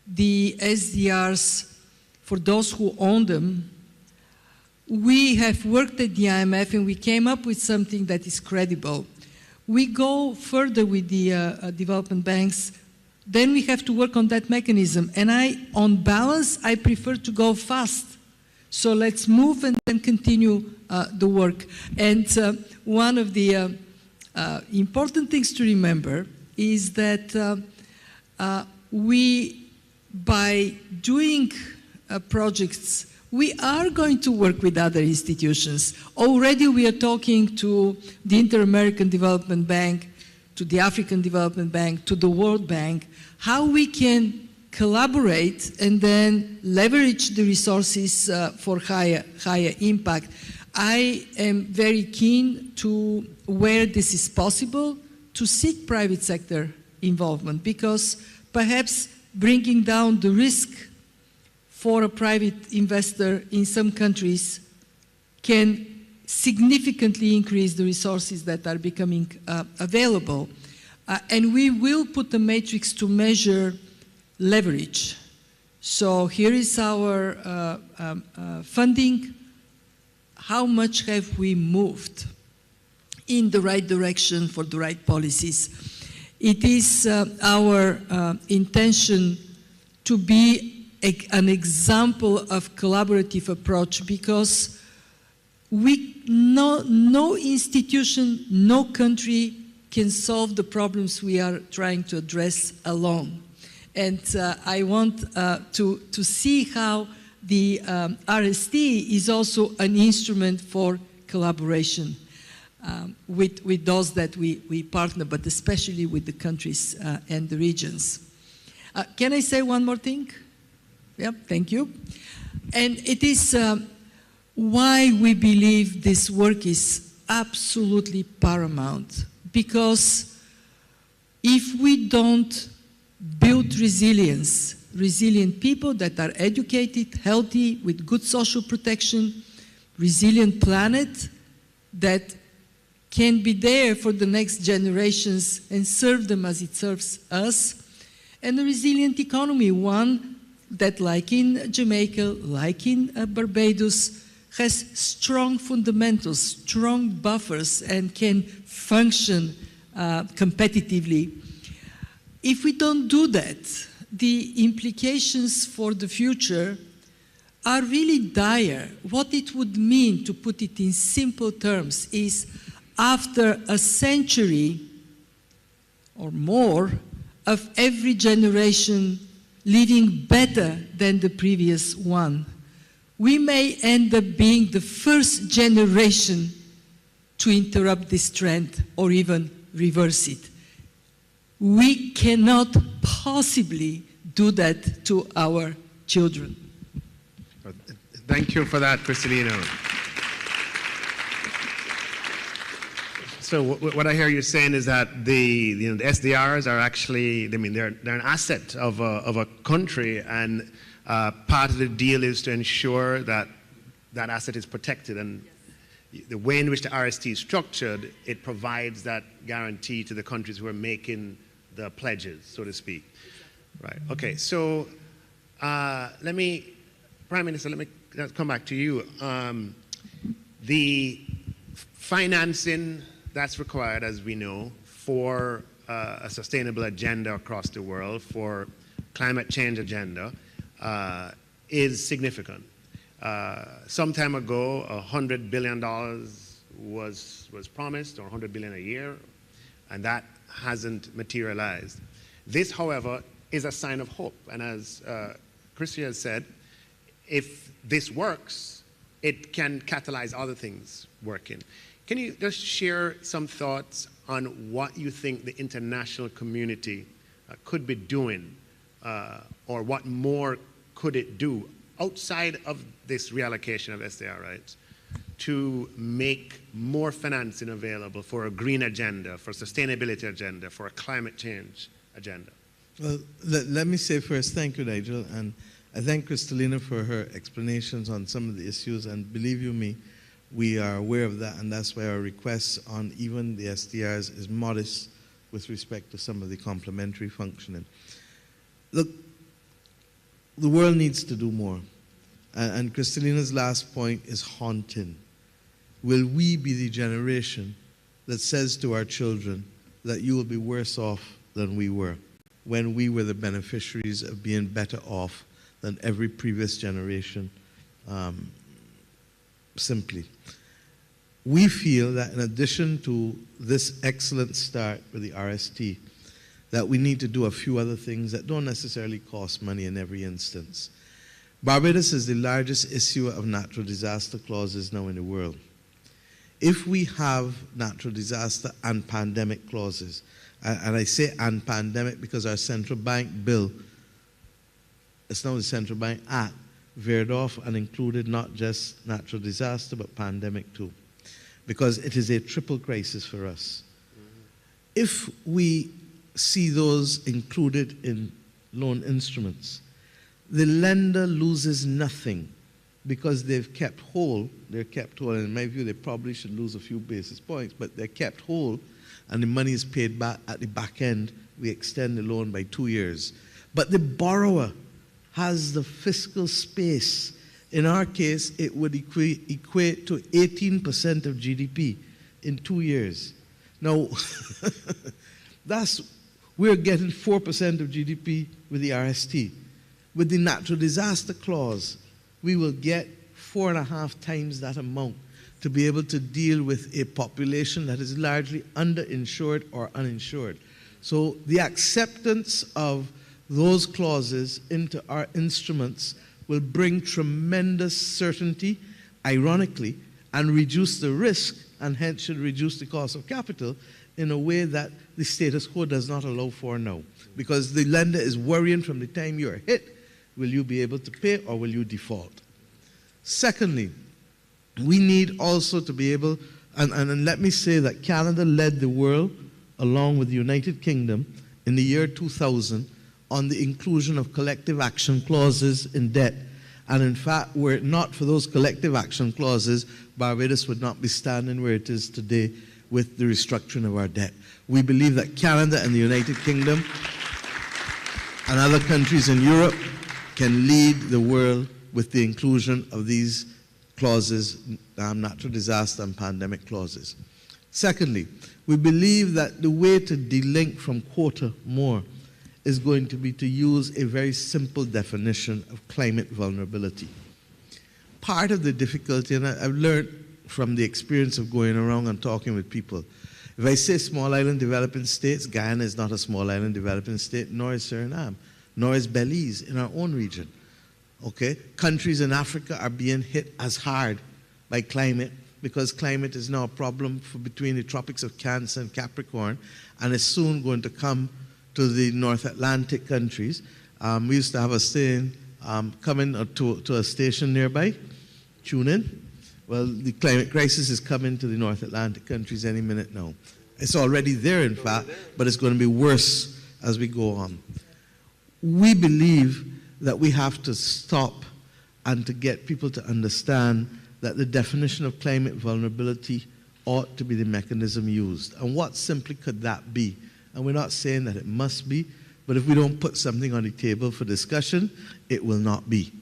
Speaker 1: the SDRs for those who own them, we have worked at the IMF and we came up with something that is credible. We go further with the development banks, then we have to work on that mechanism. And on balance, I prefer to go fast. So let's move and then continue the work. And one of the important things to remember is that by doing projects, we are going to work with other institutions. Already we are talking to the Inter-American Development Bank, to the African Development Bank, to the World Bank, how we can collaborate and then leverage the resources for higher impact. I am very keen to, where this is possible, to seek private sector involvement, because perhaps bringing down the risk for a private investor in some countries can significantly increase the resources that are becoming available. And we will put a matrix to measure leverage. So here is our funding. How much have we moved in the right direction for the right policies? It is our intention to be an example of collaborative approach, because no institution, no country can solve the problems we are trying to address alone. And I want to see how the RST is also an instrument for collaboration with those that we partner, but especially with the countries and the regions. Can I say one more thing? Yeah, thank you. And it is why we believe this work is absolutely paramount. Because if we don't build resilience, resilient people that are educated, healthy, with good social protection, resilient planet that can be there for the next generations and serve them as it serves us, and a resilient economy, one that, like in Jamaica, like in Barbados, has strong fundamentals, strong buffers, and can function competitively. If we don't do that, the implications for the future are really dire. What it would mean, to put it in simple terms, is after a century or more of every generation living better than the previous one, we may end up being the first generation to interrupt this trend or even reverse it. We cannot possibly do that to our children.
Speaker 2: Thank you for that, Cristalino. So what I hear you saying is that the SDRs are actually, I mean, they're an asset of a country, and part of the deal is to ensure that that asset is protected. And the way in which the RST is structured, it provides that guarantee to the countries who are making the pledges, so to speak. Right. Okay. So Prime Minister, let me come back to you. The financing that's required, as we know, for a sustainable agenda across the world, for climate change agenda, is significant. Some time ago, $100 billion was promised, or $100 billion a year, and that hasn't materialized. This, however, is a sign of hope. And as Christy has said, if this works, it can catalyze other things working. Can you just share some thoughts on what you think the international community could be doing, or what more could it do outside of this reallocation of SDR rights to make more financing available for a green agenda, for a sustainability agenda, for a climate change agenda?
Speaker 3: Well, let me say first, thank you, Nigel, and I thank Cristalina for her explanations on some of the issues, and believe you me, we are aware of that, and that's why our requests on even the SDRs is modest with respect to some of the complementary functioning. Look, the world needs to do more, and Cristalina's last point is haunting. Will we be the generation that says to our children that you will be worse off than we were, when we were the beneficiaries of being better off than every previous generation? Simply, we feel that in addition to this excellent start with the RST, that we need to do a few other things that don't necessarily cost money in every instance. Barbados is the largest issuer of natural disaster clauses now in the world. If we have natural disaster and pandemic clauses, and I say and pandemic because our central bank bill, it's now the Central Bank Act, veered off and included not just natural disaster but pandemic too, because it is a triple crisis for us. If we see those included in loan instruments, the lender loses nothing because they've kept whole. They're kept whole, and in my view they probably should lose a few basis points, but they're kept whole and the money is paid back at the back end. We extend the loan by 2 years. But the borrower has the fiscal space. In our case, it would equate to 18% of GDP in 2 years. Now, we're getting 4% of GDP with the RST. With the natural disaster clause, we will get 4.5 times that amount to be able to deal with a population that is largely underinsured or uninsured. So the acceptance of those clauses into our instruments will bring tremendous certainty, ironically, and reduce the risk, and hence should reduce the cost of capital in a way that the status quo does not allow for now. Because the lender is worrying from the time you are hit, will you be able to pay or will you default? Secondly, we need also to be able, and let me say that Canada led the world, along with the United Kingdom, in the year 2000, on the inclusion of collective action clauses in debt. And in fact, were it not for those collective action clauses, Barbados would not be standing where it is today with the restructuring of our debt. We believe that Canada and the United Kingdom and other countries in Europe can lead the world with the inclusion of these clauses, natural disaster and pandemic clauses. Secondly, we believe that the way to delink from quota more is going to be to use a very simple definition of climate vulnerability. Part of the difficulty, and I've learned from the experience of going around and talking with people, if I say small island developing states, Guyana is not a small island developing state, nor is Suriname. nor is Belize in our own region. Okay? Countries in Africa are being hit as hard by climate because climate is now a problem between the tropics of Cancer and Capricorn, and is soon going to come to the North Atlantic countries. We used to have a saying, coming to a station nearby, tune in. Well, the climate crisis is coming to the North Atlantic countries any minute now. It's already there, in fact, but it's going to be worse as we go on. We believe that we have to stop and to get people to understand that the definition of climate vulnerability ought to be the mechanism used. And what simply could that be? And we're not saying that it must be, but if we don't put something on the table for discussion, it will not be.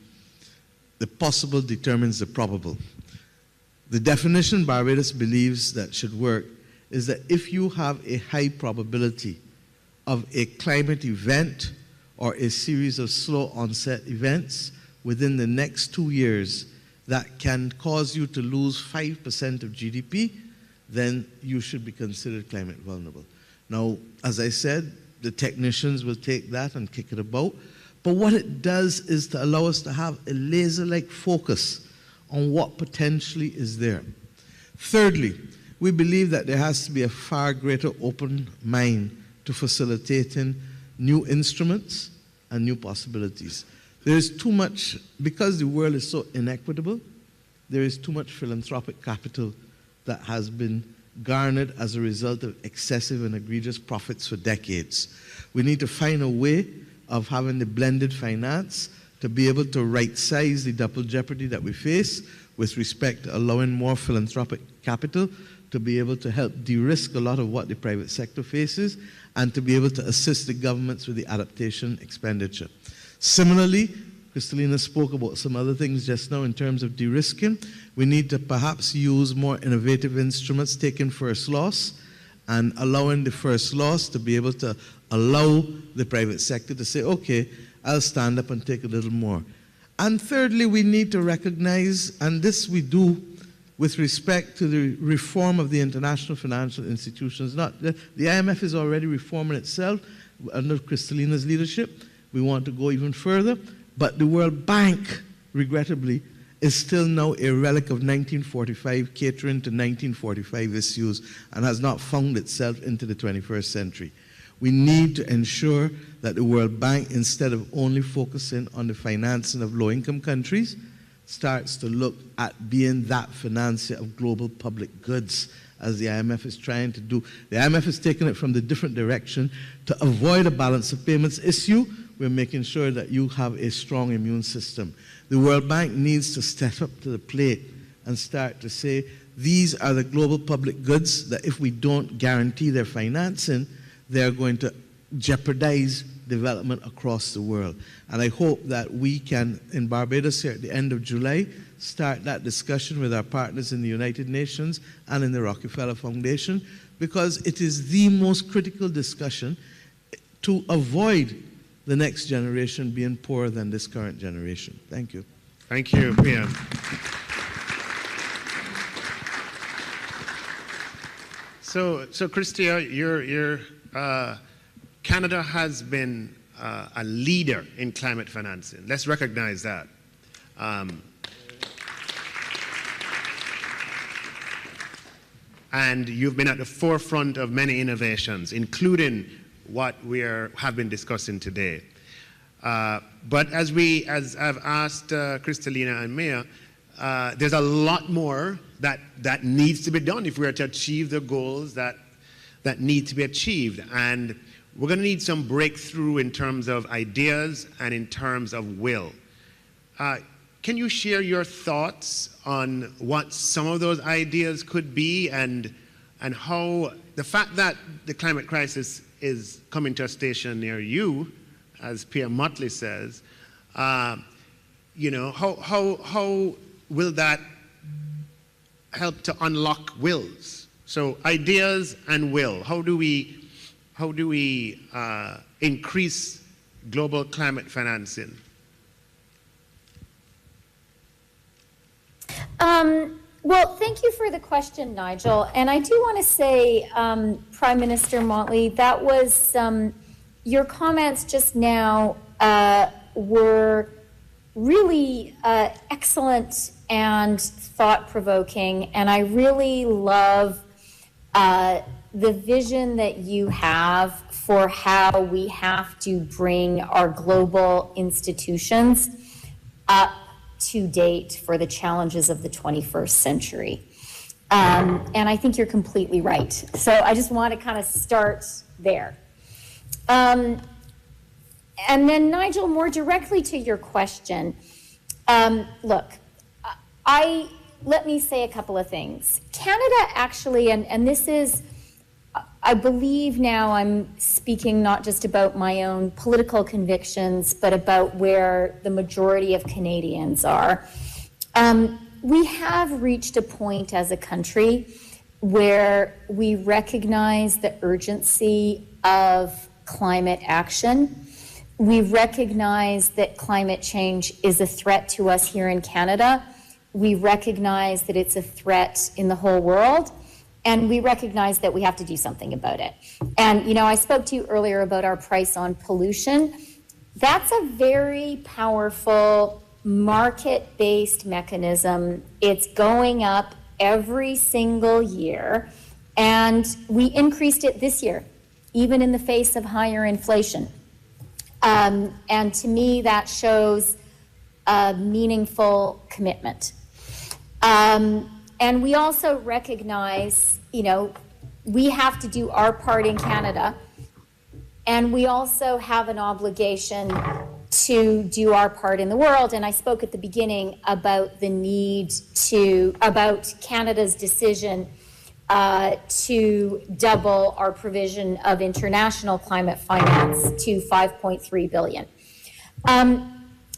Speaker 3: The possible determines the probable. The definition Barbados believes that should work is that if you have a high probability of a climate event or a series of slow onset events within the next 2 years that can cause you to lose 5% of GDP, then you should be considered climate vulnerable. Now, as I said, the technicians will take that and kick it about, but what it does is to allow us to have a laser-like focus on what potentially is there. Thirdly, we believe that there has to be a far greater open mind to facilitating new instruments and new possibilities. There is too much, because the world is so inequitable, there is too much philanthropic capital that has been garnered as a result of excessive and egregious profits for decades. We need to find a way of having the blended finance to be able to right-size the double jeopardy that we face with respect to allowing more philanthropic capital to be able to help de-risk a lot of what the private sector faces and to be able to assist the governments with the adaptation expenditure. Similarly, Kristalina spoke about some other things just now in terms of de-risking. We need to perhaps use more innovative instruments, taking first loss and allowing the first loss to be able to allow the private sector to say, okay, I'll stand up and take a little more. And thirdly, we need to recognize, and this we do with respect to the reform of the international financial institutions. The IMF is already reforming itself under Kristalina's leadership. We want to go even further, but the World Bank, regrettably, is still now a relic of 1945, catering to 1945 issues, and has not found itself into the 21st century. We need to ensure that the World Bank, instead of only focusing on the financing of low-income countries, starts to look at being that financier of global public goods, as the IMF is trying to do. The IMF is taking it from the different direction to avoid a balance of payments issue. We're making sure that you have a strong immune system. The World Bank needs to step up to the plate and start to say, these are the global public goods that if we don't guarantee their financing, they're going to jeopardize development across the world. And I hope that we can, in Barbados here at the end of July, start that discussion with our partners in the United Nations and in the Rockefeller Foundation, because it is the most critical discussion to avoid the next generation being poorer than this current generation. Thank you.
Speaker 2: Thank you, Pia. So Christia, Canada has been a leader in climate financing. Let's recognize that. And you've been at the forefront of many innovations, including what we have been discussing today. But as I've asked Kristalina and Mia, there's a lot more that needs to be done if we are to achieve the goals that need to be achieved. And we're going to need some breakthrough in terms of ideas and in terms of will. Can you share your thoughts on what some of those ideas could be, and how the fact that the climate crisis is coming to a station near you, as Pierre Motley says, you know, how will that help to unlock wills? So ideas and will. How do we increase global climate financing?
Speaker 4: Well, thank you for the question, Nigel. And I do want to say, Prime Minister Motley, that was your comments just now were really excellent and thought-provoking, and I really love the vision that you have for how we have to bring our global institutions up to date for the challenges of the 21st century. And I think you're completely right. So I just want to kind of start there. And then, Nigel, more directly to your question, look, let me say a couple of things. Canada actually, and this is, I believe now I'm speaking not just about my own political convictions, but about where the majority of Canadians are. We have reached a point as a country where we recognize the urgency of climate action. We recognize that climate change is a threat to us here in Canada. We recognize that it's a threat in the whole world. And we recognize that we have to do something about it. And, you know, I spoke to you earlier about our price on pollution. That's a very powerful market-based mechanism. It's going up every single year. And we increased it this year, even in the face of higher inflation. And to me, that shows a meaningful commitment. And we also recognize, you know, we have to do our part in Canada, and we also have an obligation to do our part in the world. And I spoke at the beginning about the need about Canada's decision to double our provision of international climate finance to $5.3 billion.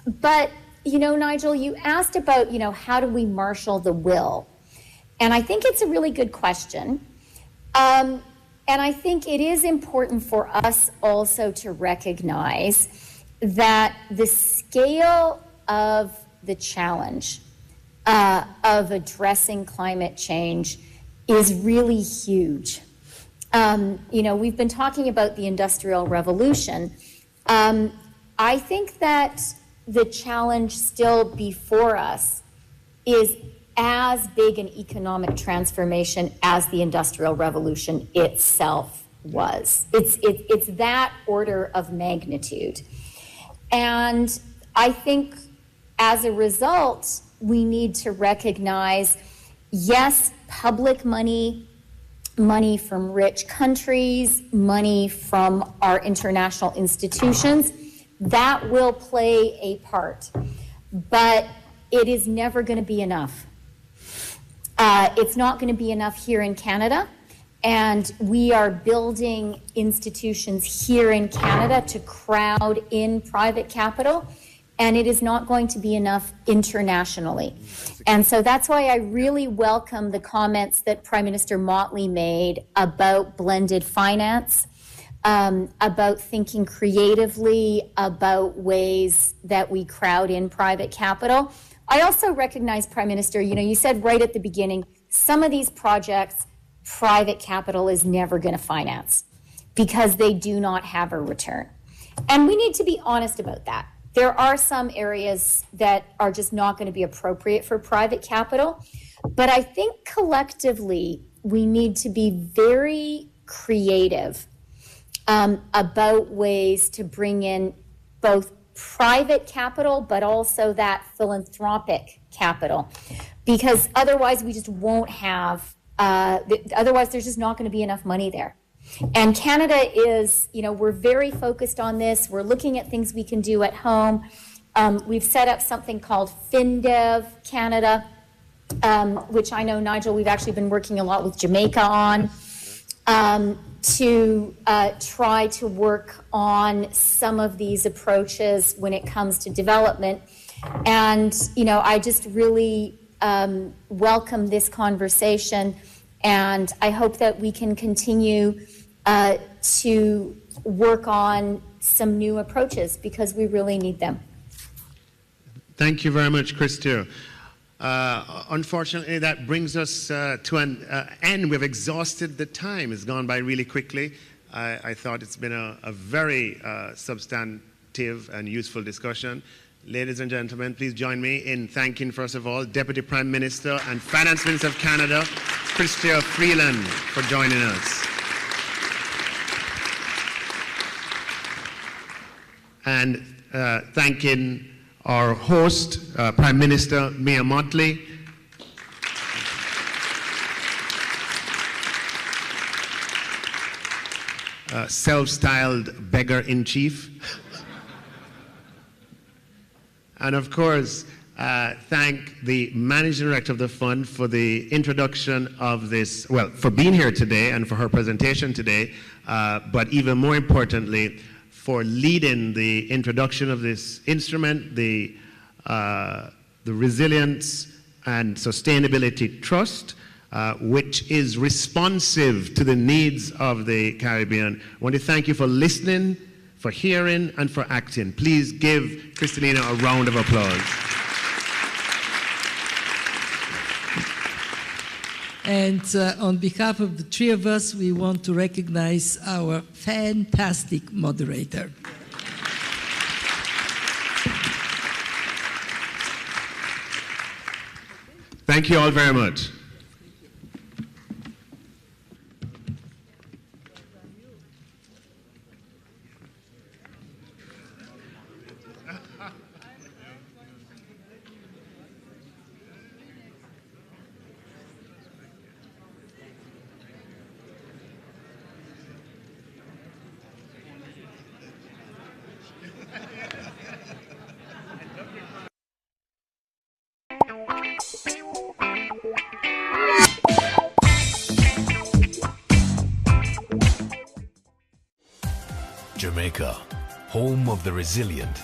Speaker 4: But, you know, Nigel, you asked about, you know, how do we marshal the will? And I think it's a really good question. And I think it is important for us also to recognize that the scale of the challenge of addressing climate change is really huge. You know, we've been talking about the Industrial Revolution. I think that the challenge still before us is as big an economic transformation as the Industrial Revolution itself was. It's that order of magnitude. And I think as a result, we need to recognize, yes, public money, money from rich countries, money from our international institutions, that will play a part. But it is never going to be enough. It's not going to be enough here in Canada, and we are building institutions here in Canada to crowd in private capital, and it is not going to be enough internationally. And so that's why I really welcome the comments that Prime Minister Motley made about blended finance, about thinking creatively about ways that we crowd in private capital. I also recognize, Prime Minister, you know, you said right at the beginning, some of these projects, private capital is never going to finance because they do not have a return. And we need to be honest about that. There are some areas that are just not going to be appropriate for private capital. But I think collectively, we need to be very creative about ways to bring in both private capital, but also that philanthropic capital, because otherwise we just won't have, otherwise there's just not going to be enough money there. And Canada is, you know, we're very focused on this. We're looking at things we can do at home. We've set up something called FinDev Canada, which I know, Nigel, we've actually been working a lot with Jamaica on, to try to work on some of these approaches when it comes to development. And, you know, I just really welcome this conversation, and I hope that we can continue to work on some new approaches, because we really need them.
Speaker 2: Thank you very much, Christo. Unfortunately, that brings us to an end. We've exhausted the time. It's gone by really quickly. I thought it's been a very substantive active and useful discussion. Ladies and gentlemen, please join me in thanking, first of all, Deputy Prime Minister and Finance Minister of Canada, Chrystia Freeland, for joining us. And thanking our host, Prime Minister Mia Mottley, self-styled beggar-in-chief. And of course, thank the Managing Director of the Fund for the introduction of this, well, for being here today and for her presentation today, but even more importantly, for leading the introduction of this instrument, the Resilience and Sustainability Trust, which is responsive to the needs of the Caribbean. I want to thank you for listening, for hearing, and for acting. Please give Kristalina a round of applause.
Speaker 1: And on behalf of the three of us, we want to recognize our fantastic moderator.
Speaker 2: Thank you all very much.
Speaker 5: Jamaica, home of the resilient